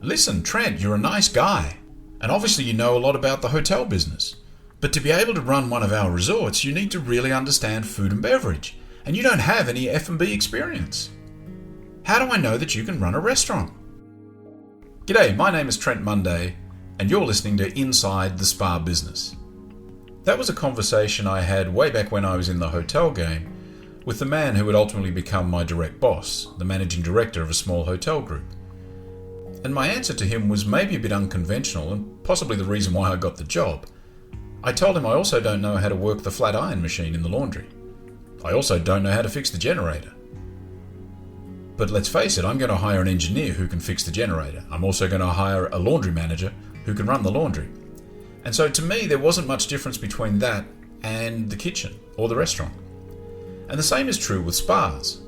Listen, Trent, you're a nice guy, and obviously you know a lot about the hotel business. But to be able to run one of our resorts, you need to really understand food and beverage, and you don't have any F&B experience. How do I know that you can run a restaurant? G'day, my name is Trent Monday, and you're listening to Inside the Spa Business. That was a conversation I had way back when I was in the hotel game with the man who would ultimately become my direct boss, the managing director of a small hotel group. And my answer to him was maybe a bit unconventional and possibly the reason why I got the job. I told him I also don't know how to work the flat iron machine in the laundry. I also don't know how to fix the generator. But let's face it, I'm going to hire an engineer who can fix the generator. I'm also going to hire a laundry manager who can run the laundry. And so to me, there wasn't much difference between that and the kitchen or the restaurant. And the same is true with spas.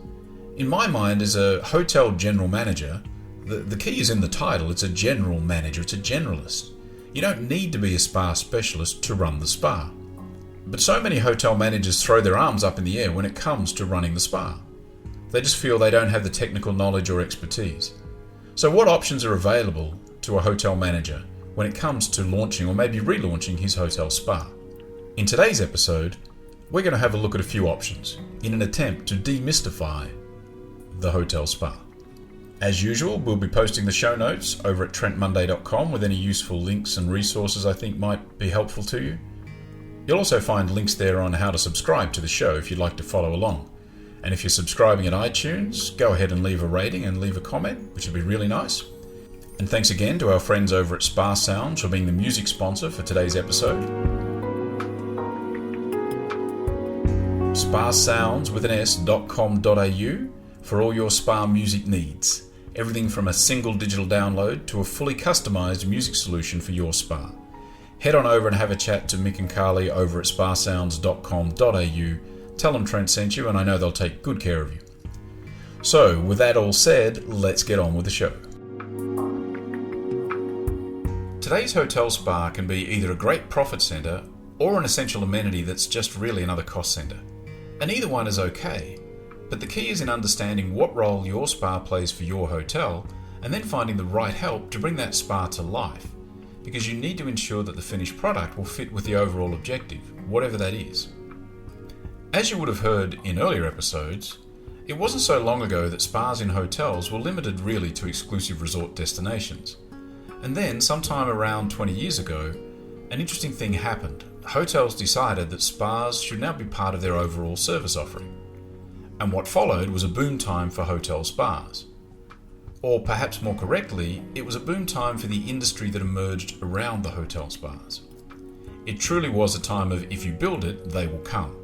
In my mind, as a hotel general manager, the key is in the title. It's a general manager. It's a generalist. You don't need to be a spa specialist to run the spa. But so many hotel managers throw their arms up in the air when it comes to running the spa. They just feel they don't have the technical knowledge or expertise. So what options are available to a hotel manager when it comes to launching or maybe relaunching his hotel spa? In today's episode, we're going to have a look at a few options in an attempt to demystify the hotel spa. As usual, we'll be posting the show notes over at trentmonday.com with any useful links and resources I think might be helpful to you. You'll also find links there on how to subscribe to the show if you'd like to follow along. And if you're subscribing at iTunes, go ahead and leave a rating and leave a comment, which would be really nice. And thanks again to our friends over at Spa Sounds for being the music sponsor for today's episode. Spasounds with an s.com.au for all your spa music needs. Everything from a single digital download to a fully customized music solution for your spa. Head on over and have a chat to Mick and Carly over at spasounds.com.au. Tell them Trent sent you, and I know they'll take good care of you. So, with that all said, let's get on with the show. Today's hotel spa can be either a great profit centre or an essential amenity that's just really another cost centre. And either one is okay, but the key is in understanding what role your spa plays for your hotel and then finding the right help to bring that spa to life, because you need to ensure that the finished product will fit with the overall objective, whatever that is. As you would have heard in earlier episodes, it wasn't so long ago that spas in hotels were limited really to exclusive resort destinations. And then, sometime around 20 years ago, an interesting thing happened. Hotels decided that spas should now be part of their overall service offering. And what followed was a boom time for hotel spas. Or perhaps more correctly, it was a boom time for the industry that emerged around the hotel spas. It truly was a time of if you build it, they will come.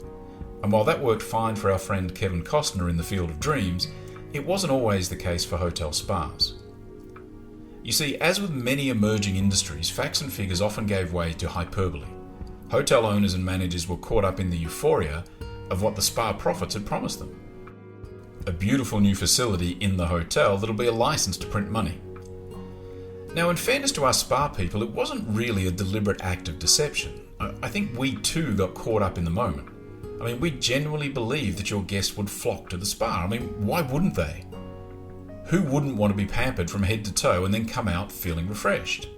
And while that worked fine for our friend Kevin Costner in The Field of Dreams, it wasn't always the case for hotel spas. You see, as with many emerging industries, facts and figures often gave way to hyperbole. Hotel owners and managers were caught up in the euphoria of what the spa profits had promised them. A beautiful new facility in the hotel that'll be a license to print money. Now, in fairness to our spa people, it wasn't really a deliberate act of deception. I think we too got caught up in the moment. I mean, we genuinely believed that your guests would flock to the spa. I mean, why wouldn't they? Who wouldn't want to be pampered from head to toe and then come out feeling refreshed?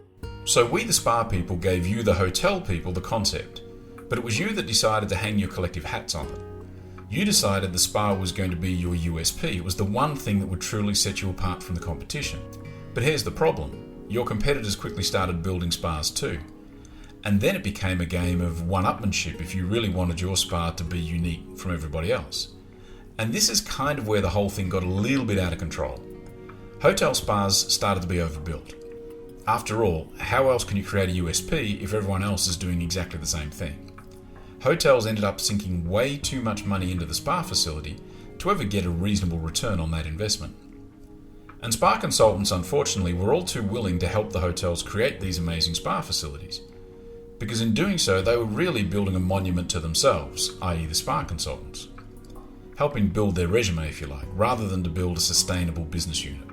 So we, the spa people, gave you, the hotel people, the concept. But it was you that decided to hang your collective hats on it. You decided the spa was going to be your USP. It was the one thing that would truly set you apart from the competition. But here's the problem. Your competitors quickly started building spas too. And then it became a game of one-upmanship if you really wanted your spa to be unique from everybody else. And this is kind of where the whole thing got a little bit out of control. Hotel spas started to be overbuilt. After all, how else can you create a USP if everyone else is doing exactly the same thing? Hotels ended up sinking way too much money into the spa facility to ever get a reasonable return on that investment. And spa consultants, unfortunately, were all too willing to help the hotels create these amazing spa facilities, because in doing so, they were really building a monument to themselves, i.e. the spa consultants, helping build their resume, if you like, rather than to build a sustainable business unit.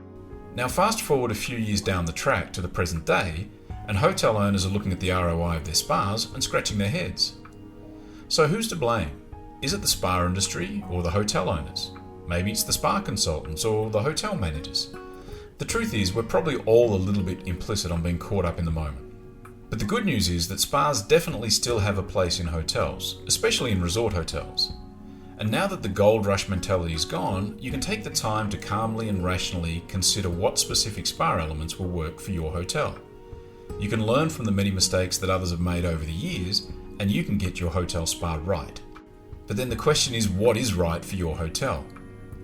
Now, fast forward a few years down the track to the present day, and hotel owners are looking at the ROI of their spas and scratching their heads. So who's to blame? Is it the spa industry or the hotel owners? Maybe it's the spa consultants or the hotel managers. The truth is, we're probably all a little bit implicit on being caught up in the moment. But the good news is that spas definitely still have a place in hotels, especially in resort hotels. And now that the gold rush mentality is gone, you can take the time to calmly and rationally consider what specific spa elements will work for your hotel. You can learn from the many mistakes that others have made over the years, and you can get your hotel spa right. But then the question is, what is right for your hotel?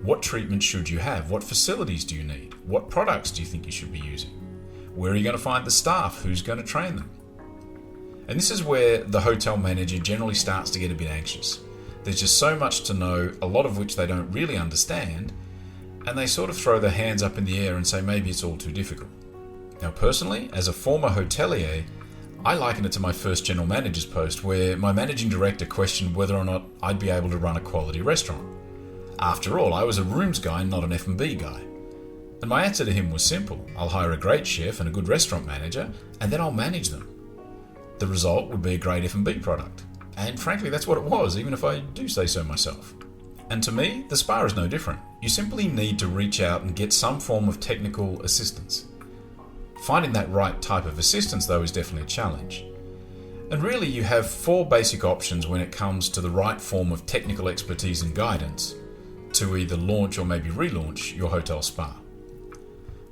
What treatment should you have? What facilities do you need? What products do you think you should be using? Where are you going to find the staff? Who's going to train them? And this is where the hotel manager generally starts to get a bit anxious. There's just so much to know, a lot of which they don't really understand, and they sort of throw their hands up in the air and say maybe it's all too difficult. Now personally, as a former hotelier, I liken it to my first general manager's post where my managing director questioned whether or not I'd be able to run a quality restaurant. After all, I was a rooms guy, not an F&B guy. And my answer to him was simple. I'll hire a great chef and a good restaurant manager, and then I'll manage them. The result would be a great F&B product. And frankly, that's what it was, even if I do say so myself. And to me, the spa is no different. You simply need to reach out and get some form of technical assistance. Finding that right type of assistance, though, is definitely a challenge. And really, you have 4 basic options when it comes to the right form of technical expertise and guidance to either launch or maybe relaunch your hotel spa.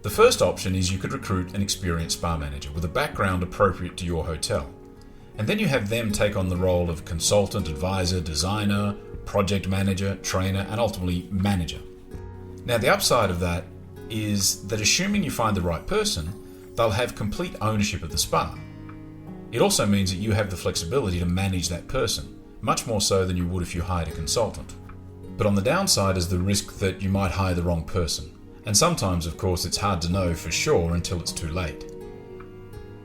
The first option is you could recruit an experienced spa manager with a background appropriate to your hotel. And then you have them take on the role of consultant, advisor, designer, project manager, trainer, and ultimately manager. Now, the upside of that is that assuming you find the right person, they'll have complete ownership of the spa. It also means that you have the flexibility to manage that person, much more so than you would if you hired a consultant. But on the downside is the risk that you might hire the wrong person. And sometimes, of course, it's hard to know for sure until it's too late.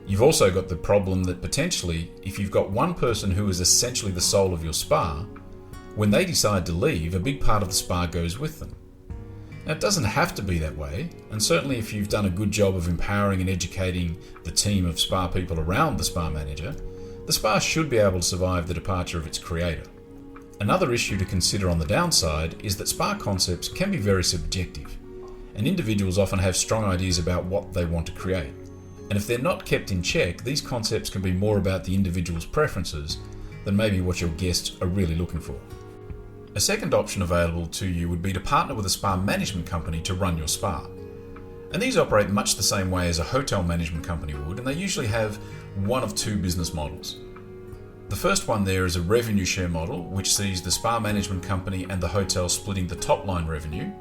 You've also got the problem that potentially, if you've got one person who is essentially the soul of your spa, when they decide to leave, a big part of the spa goes with them. Now, it doesn't have to be that way, and certainly if you've done a good job of empowering and educating the team of spa people around the spa manager, the spa should be able to survive the departure of its creator. Another issue to consider on the downside is that spa concepts can be very subjective, and individuals often have strong ideas about what they want to create. And if they're not kept in check, these concepts can be more about the individual's preferences than maybe what your guests are really looking for. A second option available to you would be to partner with a spa management company to run your spa. And these operate much the same way as a hotel management company would, and they usually have one of 2 business models. The first one there is a revenue share model, which sees the spa management company and the hotel splitting the top line revenue,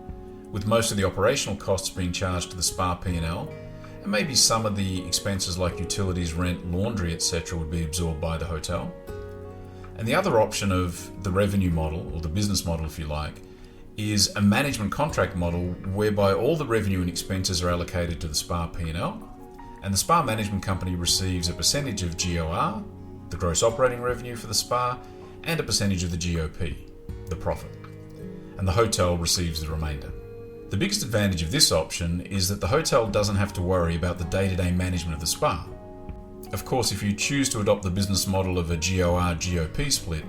with most of the operational costs being charged to the spa P&L, and maybe some of the expenses like utilities, rent, laundry, etc. would be absorbed by the hotel. And the other option of the revenue model, or the business model if you like, is a management contract model whereby all the revenue and expenses are allocated to the spa P&L, and the spa management company receives a percentage of GOR, the gross operating revenue for the spa, and a percentage of the GOP, the profit. And the hotel receives the remainder. The biggest advantage of this option is that the hotel doesn't have to worry about the day-to-day management of the spa. Of course, if you choose to adopt the business model of a GOR-GOP split,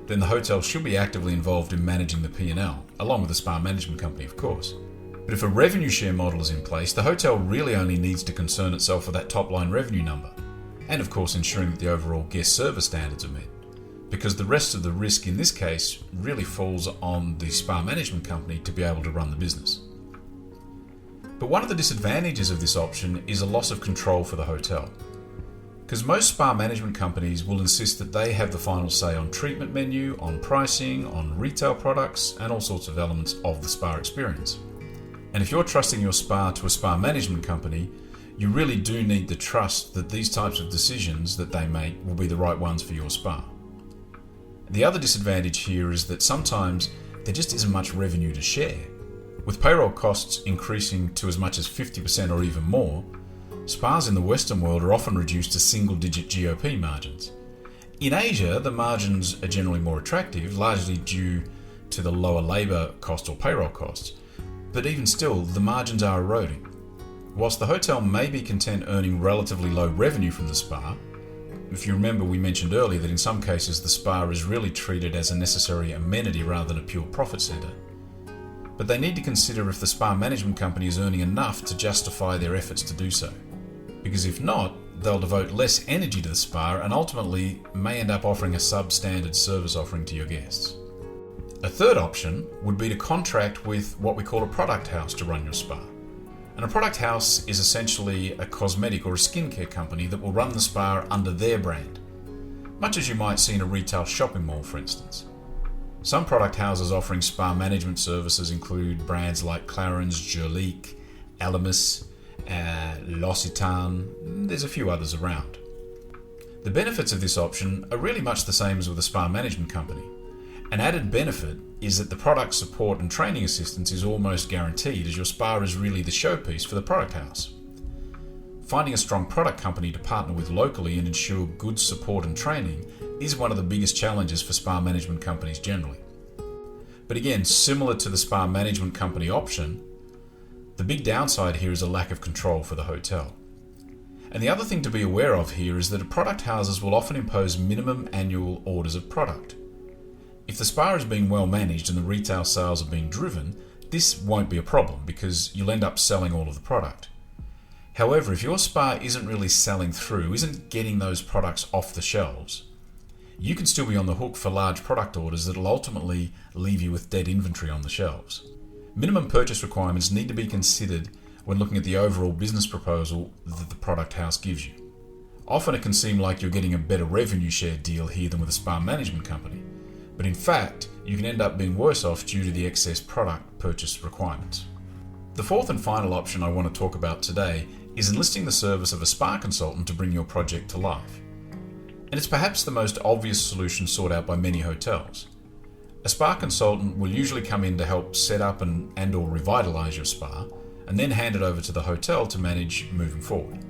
then the hotel should be actively involved in managing the P&L, along with the spa management company, of course. But if a revenue share model is in place, the hotel really only needs to concern itself with that top-line revenue number, and of course ensuring that the overall guest service standards are met, because the rest of the risk in this case really falls on the spa management company to be able to run the business. But one of the disadvantages of this option is a loss of control for the hotel. Because most spa management companies will insist that they have the final say on treatment menu, on pricing, on retail products, and all sorts of elements of the spa experience. And if you're trusting your spa to a spa management company, you really do need to trust that these types of decisions that they make will be the right ones for your spa. The other disadvantage here is that sometimes there just isn't much revenue to share. With payroll costs increasing to as much as 50% or even more, spas in the Western world are often reduced to single-digit GOP margins. In Asia, the margins are generally more attractive, largely due to the lower labour cost or payroll costs, but even still, the margins are eroding. Whilst the hotel may be content earning relatively low revenue from the spa, if you remember we mentioned earlier that in some cases the spa is really treated as a necessary amenity rather than a pure profit centre, but they need to consider if the spa management company is earning enough to justify their efforts to do so. Because if not, they'll devote less energy to the spa and ultimately may end up offering a substandard service offering to your guests. A third option would be to contract with what we call a product house to run your spa. And a product house is essentially a cosmetic or a skincare company that will run the spa under their brand, much as you might see in a retail shopping mall, for instance. Some product houses offering spa management services include brands like Clarins, Jolique, Elemis, L'Occitane. There's a few others around. The benefits of this option are really much the same as with a spa management company. An added benefit is that the product support and training assistance is almost guaranteed, as your spa is really the showpiece for the product house. Finding a strong product company to partner with locally and ensure good support and training is one of the biggest challenges for spa management companies generally. But again, similar to the spa management company option, the big downside here is a lack of control for the hotel. And the other thing to be aware of here is that product houses will often impose minimum annual orders of product. If the spa is being well managed and the retail sales are being driven, this won't be a problem because you'll end up selling all of the product. However, if your spa isn't really selling through, isn't getting those products off the shelves, you can still be on the hook for large product orders that will ultimately leave you with dead inventory on the shelves. Minimum purchase requirements need to be considered when looking at the overall business proposal that the product house gives you. Often it can seem like you're getting a better revenue share deal here than with a spa management company, but in fact, you can end up being worse off due to the excess product purchase requirements. The fourth and final option I want to talk about today is enlisting the service of a spa consultant to bring your project to life. And it's perhaps the most obvious solution sought out by many hotels. A spa consultant will usually come in to help set up and or revitalize your spa, and then hand it over to the hotel to manage moving forward.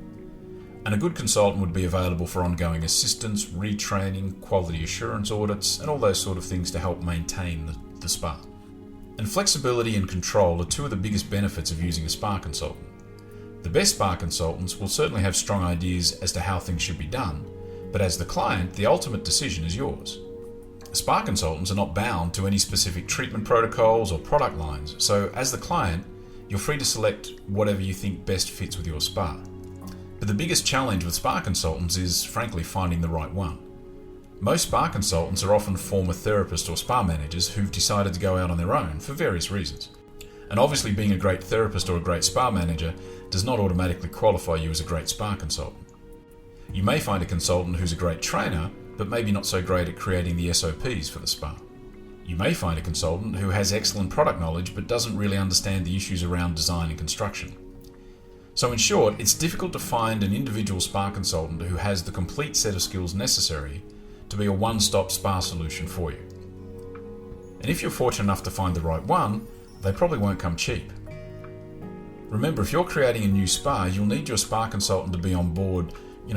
And a good consultant would be available for ongoing assistance, retraining, quality assurance audits, and all those sort of things to help maintain the spa. And flexibility and control are two of the biggest benefits of using a spa consultant. The best spa consultants will certainly have strong ideas as to how things should be done, but as the client, the ultimate decision is yours. Spa consultants are not bound to any specific treatment protocols or product lines, so as the client, you're free to select whatever you think best fits with your spa. But the biggest challenge with spa consultants is, frankly, finding the right one. Most spa consultants are often former therapists or spa managers who've decided to go out on their own for various reasons. And obviously being a great therapist or a great spa manager does not automatically qualify you as a great spa consultant. You may find a consultant who's a great trainer, but maybe not so great at creating the SOPs for the spa. You may find a consultant who has excellent product knowledge but doesn't really understand the issues around design and construction. So in short, it's difficult to find an individual spa consultant who has the complete set of skills necessary to be a one-stop spa solution for you. And if you're fortunate enough to find the right one, they probably won't come cheap. Remember, if you're creating a new spa, you'll need your spa consultant to be on board,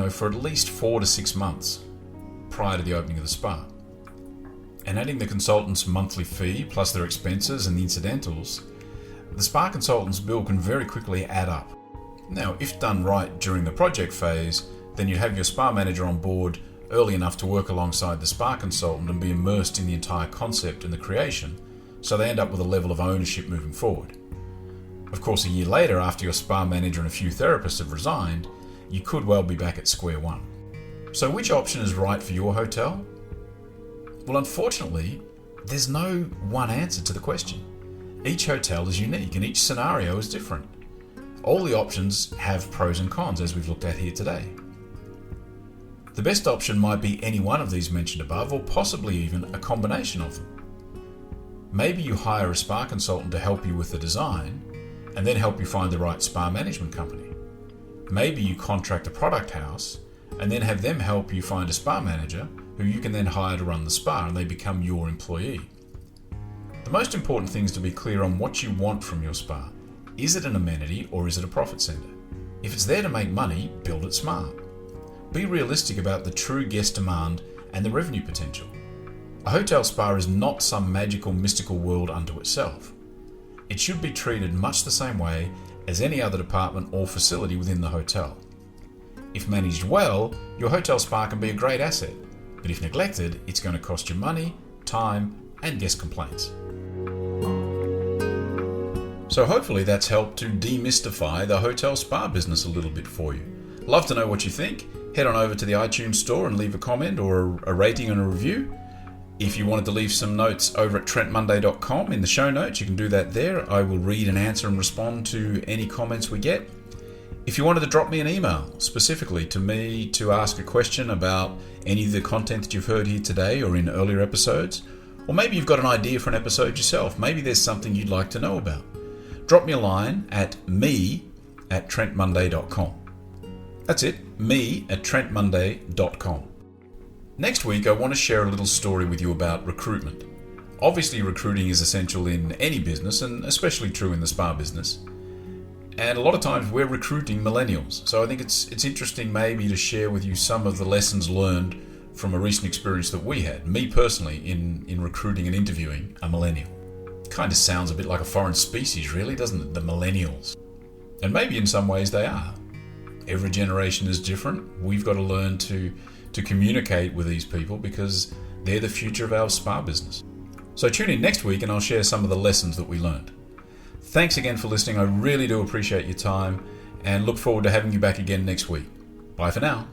for at least 4 to 6 months prior to the opening of the spa. And adding the consultant's monthly fee plus their expenses and the incidentals, the spa consultant's bill can very quickly add up. Now, if done right during the project phase, then you have your spa manager on board early enough to work alongside the spa consultant and be immersed in the entire concept and the creation, so they end up with a level of ownership moving forward. Of course, a year later, after your spa manager and a few therapists have resigned, you could well be back at square one. So which option is right for your hotel? Well, unfortunately, there's no one answer to the question. Each hotel is unique and each scenario is different. All the options have pros and cons, as we've looked at here today. The best option might be any one of these mentioned above, or possibly even a combination of them. Maybe you hire a spa consultant to help you with the design, and then help you find the right spa management company. Maybe you contract a product house, and then have them help you find a spa manager who you can then hire to run the spa, and they become your employee. The most important thing is to be clear on what you want from your spa. Is it an amenity or is it a profit center? If it's there to make money, build it smart. Be realistic about the true guest demand and the revenue potential. A hotel spa is not some magical, mystical world unto itself. It should be treated much the same way as any other department or facility within the hotel. If managed well, your hotel spa can be a great asset, but if neglected, it's going to cost you money, time, and guest complaints. So hopefully that's helped to demystify the hotel spa business a little bit for you. Love to know what you think. Head on over to the iTunes store and leave a comment or a rating and a review. If you wanted to leave some notes over at trentmonday.com in the show notes, you can do that there. I will read and answer and respond to any comments we get. If you wanted to drop me an email specifically to me to ask a question about any of the content that you've heard here today or in earlier episodes, or maybe you've got an idea for an episode yourself, maybe there's something you'd like to know about, drop me a line at me@trentmonday.com. That's it, me@trentmonday.com. Next week, I want to share a little story with you about recruitment. Obviously, recruiting is essential in any business, and especially true in the spa business. And a lot of times we're recruiting millennials. So I think it's interesting maybe to share with you some of the lessons learned from a recent experience that we had, me personally, in recruiting and interviewing a millennial. Kind of sounds a bit like a foreign species, really, doesn't it? The millennials. And maybe in some ways they are. Every generation is different. We've got to learn to communicate with these people because they're the future of our spa business. So tune in next week and I'll share some of the lessons that we learned. Thanks again for listening. I really do appreciate your time and look forward to having you back again next week. Bye for now.